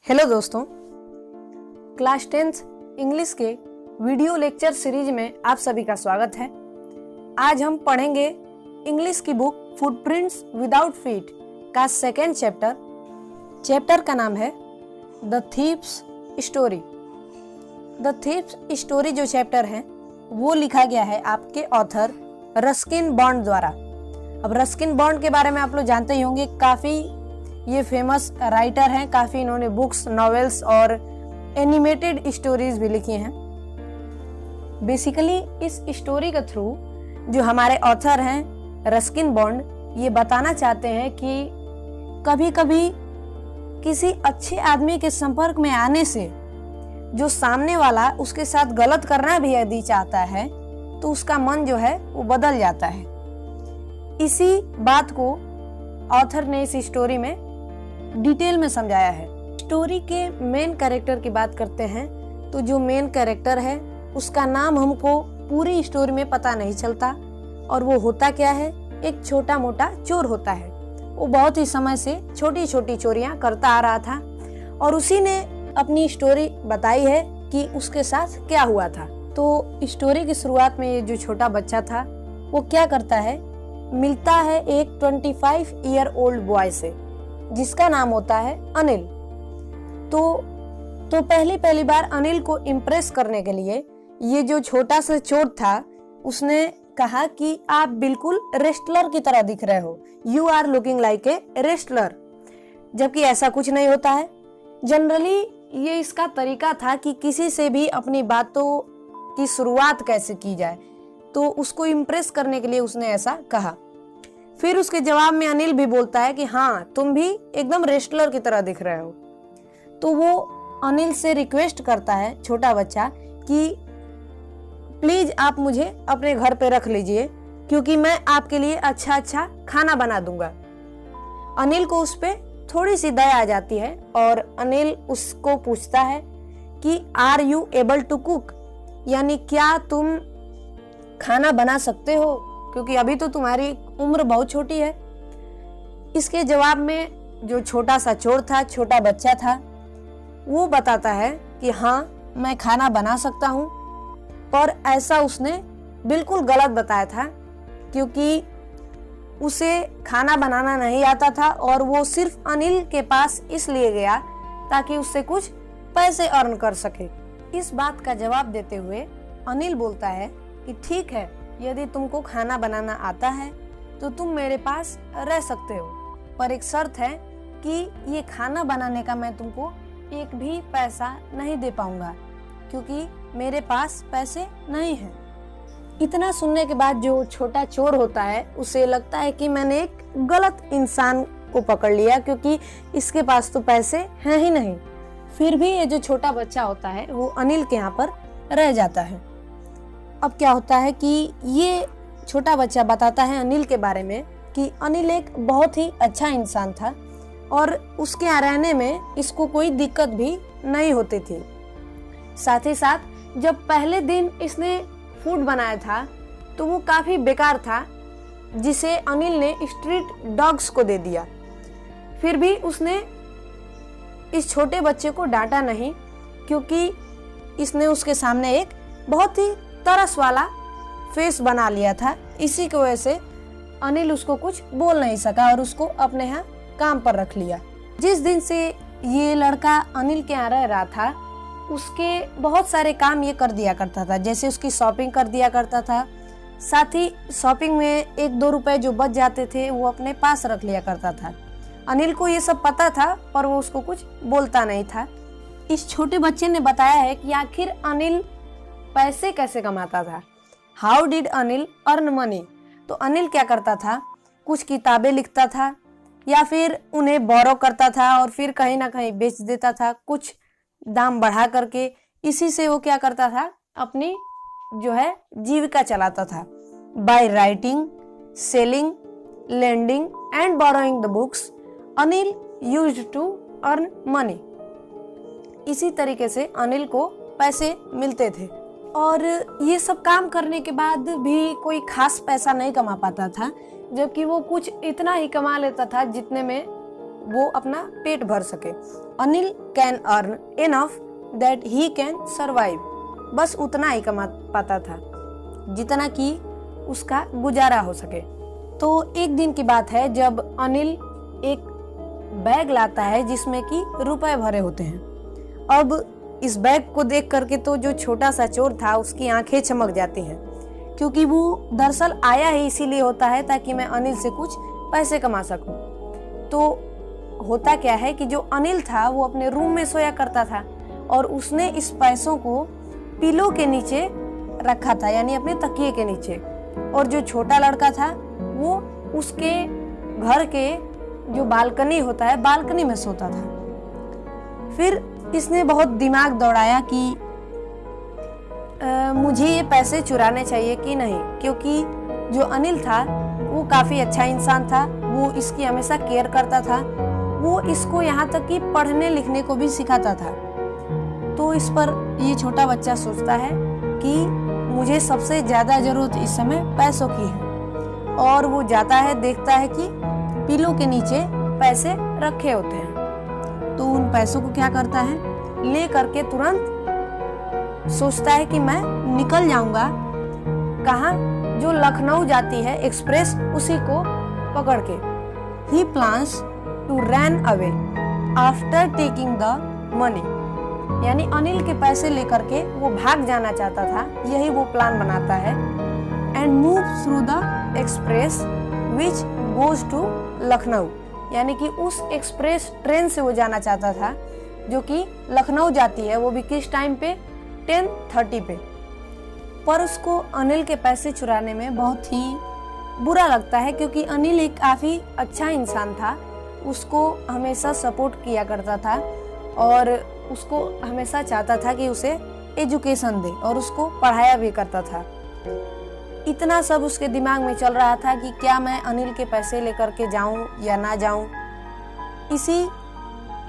Hello दोस्तों, class 10th English के video lecture series में आप सभी का स्वागत है। आज हम पढ़ेंगे इंग्लिश की बुक फुटप्रिंट्स विदाउट फीट का सेकेंड चैप्टर का नाम है the thieves story. The thieves story जो चैप्टर है वो लिखा गया है आपके ऑथर रस्किन बॉन्ड द्वारा। अब रस्किन बॉन्ड के बारे में आप लोग जानते ही होंगे, काफ़ी ये फेमस राइटर हैं, काफ़ी इन्होंने बुक्स, नॉवेल्स और एनिमेटेड स्टोरीज भी लिखी हैं। बेसिकली इस स्टोरी के थ्रू जो हमारे ऑथर हैं रस्किन बॉन्ड ये बताना चाहते हैं कि कभी कभी किसी अच्छे आदमी के संपर्क में आने से जो सामने वाला उसके साथ गलत करना भी यदि चाहता है तो उसका मन जो है वो बदल जाता है। इसी बात को ऑथर ने इस स्टोरी में डिटेल में समझाया है। स्टोरी के मेन कैरेक्टर की बात करते हैं तो जो मेन कैरेक्टर है उसका नाम हमको पूरी स्टोरी में पता नहीं चलता, और वो होता क्या है, एक छोटा मोटा चोर होता है। वो बहुत ही समय से छोटी छोटी चोरियां करता आ रहा था और उसी ने अपनी स्टोरी बताई है कि उसके साथ क्या हुआ था। तो स्टोरी की शुरुआत में ये जो छोटा बच्चा था वो क्या करता है, मिलता है एक 25 ईयर ओल्ड बॉय से जिसका नाम होता है अनिल। तो पहली बार अनिल को इम्प्रेस करने के लिए ये जो छोटा सा चोर था उसने कहा कि आप बिल्कुल रेस्टलर की तरह दिख रहे हो, you are looking like a wrestler, जबकि ऐसा कुछ नहीं होता है। जनरली ये इसका तरीका था कि किसी से भी अपनी बातों की शुरुआत कैसे की जाए, तो उसको इम्प्रेस करने के लिए उसने ऐसा कहा। फिर उसके जवाब में अनिल भी बोलता है कि हाँ, तुम भी एकदम रेस्टलर की तरह दिख रहे हो। तो वो अनिल से रिक्वेस्ट करता है छोटा बच्चा कि प्लीज आप मुझे अपने घर पे रख लीजिए क्योंकि मैं आपके लिए अच्छा अच्छा खाना बना दूंगा। अनिल को उस पे थोड़ी सी दया आ जाती है और अनिल उसको पूछता है कि are you able to cook, यानी क्या तुम खाना बना सकते हो, क्योंकि अभी तो तुम्हारी उम्र बहुत छोटी है। इसके जवाब में जो छोटा सा चोर था, छोटा बच्चा था, वो बताता है कि हाँ मैं खाना बना सकता हूँ, पर ऐसा उसने बिल्कुल गलत बताया था क्योंकि उसे खाना बनाना नहीं आता था और वो सिर्फ अनिल के पास इसलिए गया ताकि उससे कुछ पैसे अर्न कर सके। इस बात का जवाब देते हुए अनिल बोलता है कि ठीक है, यदि तुमको खाना बनाना आता है तो तुम मेरे पास रह सकते हो, पर एक शर्त है कि ये खाना बनाने का मैं तुमको एक भी पैसा नहीं दे पाऊंगा क्योंकि मेरे पास पैसे नहीं हैं। इतना सुनने के बाद जो छोटा चोर होता है उसे लगता है कि मैंने एक गलत इंसान को पकड़ लिया क्योंकि इसके पास तो पैसे हैं ही नहीं। फिर भी ये जो छोटा बच्चा होता है वो अनिल के यहाँ पर रह जाता है। अब क्या होता है कि ये छोटा बच्चा बताता है अनिल के बारे में कि अनिल एक बहुत ही अच्छा इंसान था और उसके यहाँ रहने में इसको कोई दिक्कत भी नहीं होती थी। साथ ही साथ जब पहले दिन इसने फूड बनाया था तो वो काफी बेकार था, जिसे अनिल ने स्ट्रीट डॉग्स को दे दिया। फिर भी उसने इस छोटे बच्चे को डांटा नहीं क्योंकि इसने उसके सामने एक बहुत ही तरस वाला फेस बना लिया था। इसी की वजह से अनिल उसको कुछ बोल नहीं सका और उसको अपने यहाँ काम पर रख लिया। जिस दिन से ये लड़का अनिल के यहाँ रह रहा था उसके बहुत सारे काम ये कर दिया करता था, जैसे उसकी शॉपिंग कर दिया करता था, साथ ही शॉपिंग में 1-2 रुपए जो बच जाते थे वो अपने पास रख लिया करता था। अनिल को ये सब पता था पर वो उसको कुछ बोलता नहीं था। इस छोटे बच्चे ने बताया है कि आखिर अनिल पैसे कैसे कमाता था, how did Anil earn money. तो अनिल क्या करता था, कुछ किताबें लिखता था या फिर उन्हें बोरो करता था और फिर कहीं ना कहीं बेच देता था कुछ दाम बढ़ा करके। इसी से वो क्या करता था, अपनी जो है जीविका चलाता था। By writing, selling, lending and borrowing the books Anil used to earn money. इसी तरीके से अनिल को पैसे मिलते थे और ये सब काम करने के बाद भी कोई खास पैसा नहीं कमा पाता था, जबकि वो कुछ इतना ही कमा लेता था जितने में वो अपना पेट भर सके। Anil can earn enough that he can survive, बस उतना ही कमा पाता था जितना कि उसका गुजारा हो सके। तो एक दिन की बात है जब अनिल एक बैग लाता है जिसमें कि रुपए भरे होते हैं। अब इस बैग को देख करके तो जो छोटा सा चोर था उसकी आंखें चमक जाती हैं, क्योंकि वो दरअसल आया ही इसीलिए होता है ताकि मैं अनिल से कुछ पैसे कमा सकूं। तो होता क्या है कि जो अनिल था वो अपने रूम में सोया करता था और उसने इस पैसों को पिलो के नीचे रखा था, यानी अपने तकिए के नीचे। और जो छोटा लड़का था वो उसके घर के जो बालकनी होता है, बालकनी में सोता था। फिर इसने बहुत दिमाग दौड़ाया कि मुझे ये पैसे चुराने चाहिए कि नहीं, क्योंकि जो अनिल था वो काफी अच्छा इंसान था, वो इसकी हमेशा केयर करता था, वो इसको यहाँ तक कि पढ़ने लिखने को भी सिखाता था। तो इस पर ये छोटा बच्चा सोचता है कि मुझे सबसे ज्यादा जरूरत इस समय पैसों की है, और वो जाता है, देखता है कि पिलो के नीचे पैसे रखे होते हैं। तो उन पैसों को क्या करता है, ले करके तुरंत सोचता है कि मैं निकल जाऊंगा, कहाँ, जो लखनऊ जाती है एक्सप्रेस, उसी को पकड़ के। He plans to run away after taking the money, यानी अनिल के पैसे लेकर के वो भाग जाना चाहता था, यही वो प्लान बनाता है। And move through the express which goes to Lucknow, यानी कि उस एक्सप्रेस ट्रेन से वो जाना चाहता था जो कि लखनऊ जाती है, वो भी किस टाइम पे, 10:30 पे। पर उसको अनिल के पैसे चुराने में बहुत ही बुरा लगता है, क्योंकि अनिल एक काफी अच्छा इंसान था, उसको हमेशा सपोर्ट किया करता था और उसको हमेशा चाहता था कि उसे एजुकेशन दे, और उसको पढ़ाया भी करता था। इतना सब उसके दिमाग में चल रहा था कि क्या मैं अनिल के पैसे लेकर के जाऊं या ना जाऊं, इसी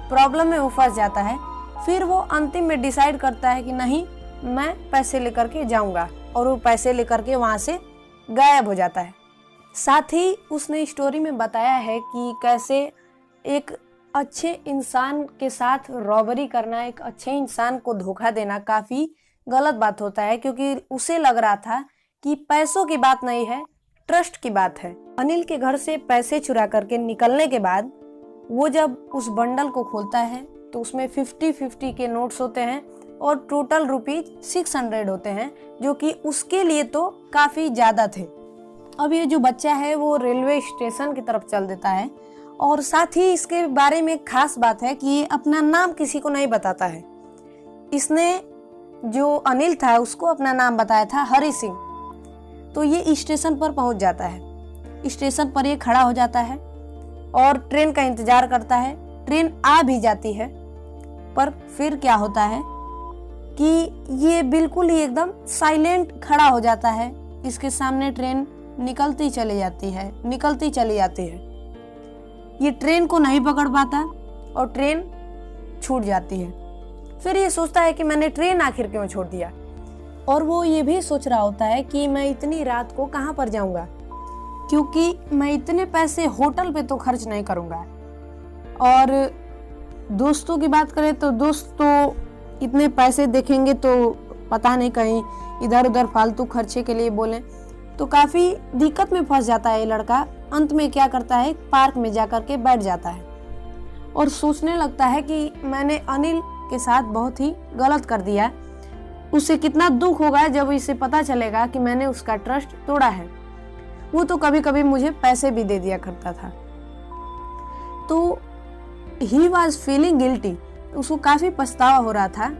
प्रॉब्लम में वो फंस जाता है। फिर वो अंतिम में डिसाइड करता है कि नहीं, मैं पैसे लेकर के जाऊंगा, और वो पैसे लेकर के वहां से गायब हो जाता है। साथ ही उसने स्टोरी में बताया है कि कैसे एक अच्छे इंसान के साथ रॉबरी करना, एक अच्छे इंसान को धोखा देना काफी गलत बात होता है, क्योंकि उसे लग रहा था कि पैसों की बात नहीं है, ट्रस्ट की बात है। अनिल के घर से पैसे चुरा करके निकलने के बाद वो जब उस बंडल को खोलता है तो उसमें 50-50 के नोट्स होते हैं और टोटल ₹600 होते हैं, जो कि उसके लिए तो काफी ज्यादा थे। अब ये जो बच्चा है वो रेलवे स्टेशन की तरफ चल देता है, और साथ ही इसके बारे में खास बात है कि ये अपना नाम किसी को नहीं बताता है। इसने जो अनिल था उसको अपना नाम बताया था हरि सिंह। तो ये स्टेशन पर पहुंच जाता है, स्टेशन पर ये खड़ा हो जाता है और ट्रेन का इंतजार करता है। ट्रेन आ भी जाती है, पर फिर क्या होता है कि ये बिल्कुल ही एकदम साइलेंट खड़ा हो जाता है। इसके सामने ट्रेन निकलती चली जाती है, निकलती चली जाती है। ये ट्रेन को नहीं पकड़ पाता और ट्रेन छूट जाती है। फिर ये सोचता है कि मैंने ट्रेन आखिर क्यों छोड़ दिया, और वो ये भी सोच रहा होता है कि मैं इतनी रात को कहाँ पर जाऊंगा, क्योंकि मैं इतने पैसे होटल पे तो खर्च नहीं करूंगा। और दोस्तों की बात करें तो दोस्त तो इतने पैसे देखेंगे तो पता नहीं कहीं इधर उधर फालतू खर्चे के लिए बोलें, तो काफी दिक्कत में फंस जाता है ये लड़का। अंत में क्या करता है, पार्क में जाकर के बैठ जाता है और सोचने लगता है कि मैंने अनिल के साथ बहुत ही गलत कर दिया। उसे कितना दुख होगा जब इसे पता चलेगा कि मैंने उसका ट्रस्ट तोड़ा है। वो तो कभी कभी मुझे पैसे भी दे दिया करता था। तो ही वॉज फीलिंग गिल्टी, उसको काफी पछतावा हो रहा था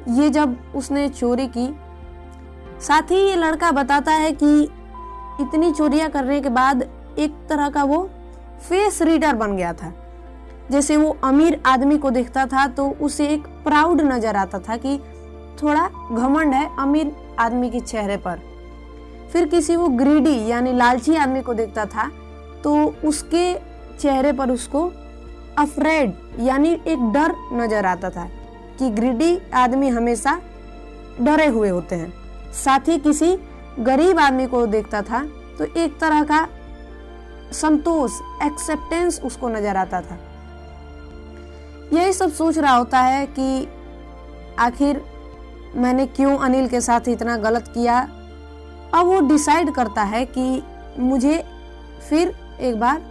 ये जब उसने चोरी की। साथ ही ये लड़का बताता है कि इतनी चोरियां करने के बाद एक तरह का वो फेस रीडर बन गया था। जैसे वो अमीर आदमी को देखता था तो उसे एक प्राउड नजर आता था कि थोड़ा घमंड है अमीर आदमी के चेहरे पर। फिर किसी वो ग्रीडी यानी लालची आदमी को देखता था तो उसके चेहरे पर उसको अफ्रेड यानी एक डर नजर आता था कि ग्रीडी आदमी हमेशा डरे हुए होते हैं। साथ ही किसी गरीब आदमी को देखता था तो एक तरह का संतोष, एक्सेप्टेंस उसको नजर आता था। यही सब सोच रहा होता है कि आखिर मैंने क्यों अनिल के साथ इतना गलत किया। अब वो डिसाइड करता है कि मुझे फिर एक बार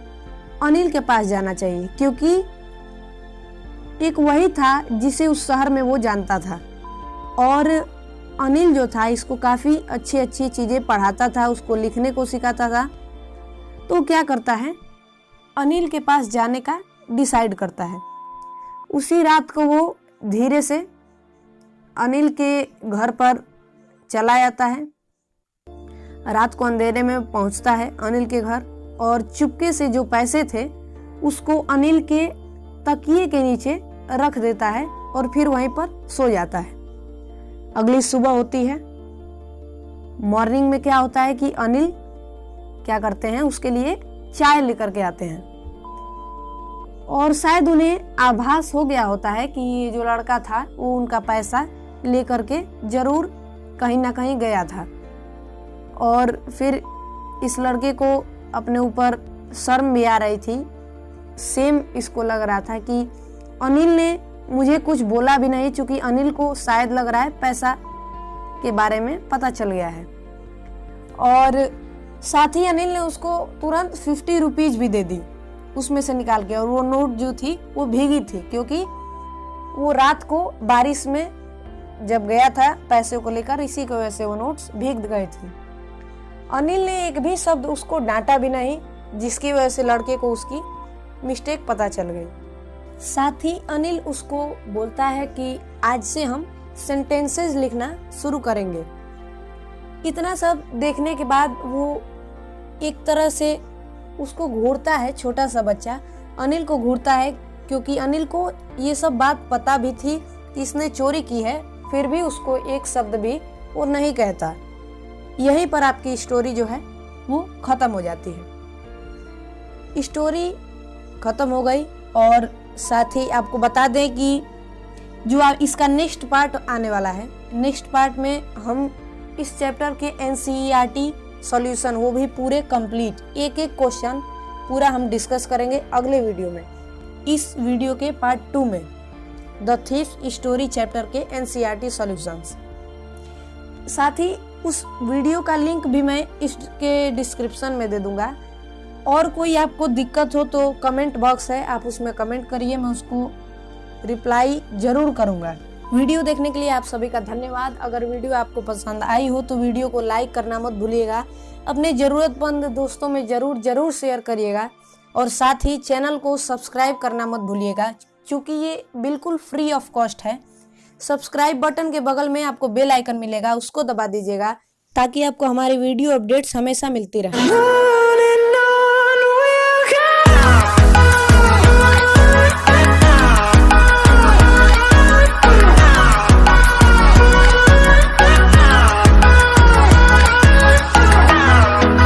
अनिल के पास जाना चाहिए, क्योंकि एक वही था जिसे उस शहर में वो जानता था। और अनिल जो था इसको काफ़ी अच्छी अच्छी चीज़ें पढ़ाता था, उसको लिखने को सिखाता था। तो क्या करता है, अनिल के पास जाने का डिसाइड करता है। उसी रात को वो धीरे से अनिल के घर पर चला जाता है। रात को अंधेरे में पहुंचता है अनिल के घर और चुपके से जो पैसे थे उसको अनिल के तकिए के नीचे रख देता है और फिर वहीं पर सो जाता है। अगली सुबह होती है। मॉर्निंग में क्या होता है कि अनिल क्या करते हैं, उसके लिए चाय लेकर के आते हैं और शायद उन्हें आभास हो गया होता है कि ये जो लड़का था वो उनका पैसा लेकर के जरूर कहीं ना कहीं गया था। और फिर इस लड़के को अपने ऊपर शर्म भी आ रही थी। सेम इसको लग रहा था कि अनिल ने मुझे कुछ बोला भी नहीं, क्योंकि अनिल को शायद लग रहा है पैसा के बारे में पता चल गया है। और साथ ही अनिल ने उसको तुरंत 50 रुपीज भी दे दी उसमें से निकाल के। और वो नोट जो थी वो भीगी थी, क्योंकि वो रात को बारिश में जब गया था पैसे को लेकर, इसी की वजह से वो नोट्स भीग गए थे। अनिल ने एक भी शब्द उसको डांटा भी नहीं, जिसकी वजह से लड़के को उसकी मिस्टेक पता चल गई। साथ ही अनिल उसको बोलता है कि आज से हम सेंटेंसेस लिखना शुरू करेंगे। इतना सब देखने के बाद वो एक तरह से उसको घूरता है, छोटा सा बच्चा अनिल को घूरता है, क्योंकि अनिल को ये सब बात पता भी थी कि इसने चोरी की है, फिर भी उसको एक शब्द भी वो नहीं कहता। यहीं पर आपकी स्टोरी जो है वो खत्म हो जाती है। स्टोरी खत्म हो गई और साथ ही आपको बता दें कि जो इसका नेक्स्ट पार्ट आने वाला है, नेक्स्ट पार्ट में हम इस चैप्टर के NCERT सॉल्यूशन वो भी पूरे कंप्लीट एक एक क्वेश्चन पूरा हम डिस्कस करेंगे अगले वीडियो में। इस वीडियो के पार्ट 2 में द थीफ स्टोरी चैप्टर के NCERT सॉल्यूशंस। साथ ही उस वीडियो का लिंक भी मैं इसके डिस्क्रिप्शन में दे दूंगा। और कोई आपको दिक्कत हो तो कमेंट बॉक्स है, आप उसमें कमेंट करिए, मैं उसको रिप्लाई जरूर करूंगा। वीडियो देखने के लिए आप सभी का धन्यवाद। अगर वीडियो आपको पसंद आई हो तो वीडियो को लाइक करना मत भूलिएगा, अपने ज़रूरतमंद दोस्तों में जरूर शेयर करिएगा और साथ ही चैनल को सब्सक्राइब करना मत भूलिएगा, क्योंकि ये बिल्कुल फ्री ऑफ कॉस्ट है। सब्सक्राइब बटन के बगल में आपको बेल आइकन मिलेगा, उसको दबा दीजिएगा ताकि आपको हमारी वीडियो अपडेट्स हमेशा मिलती रहे।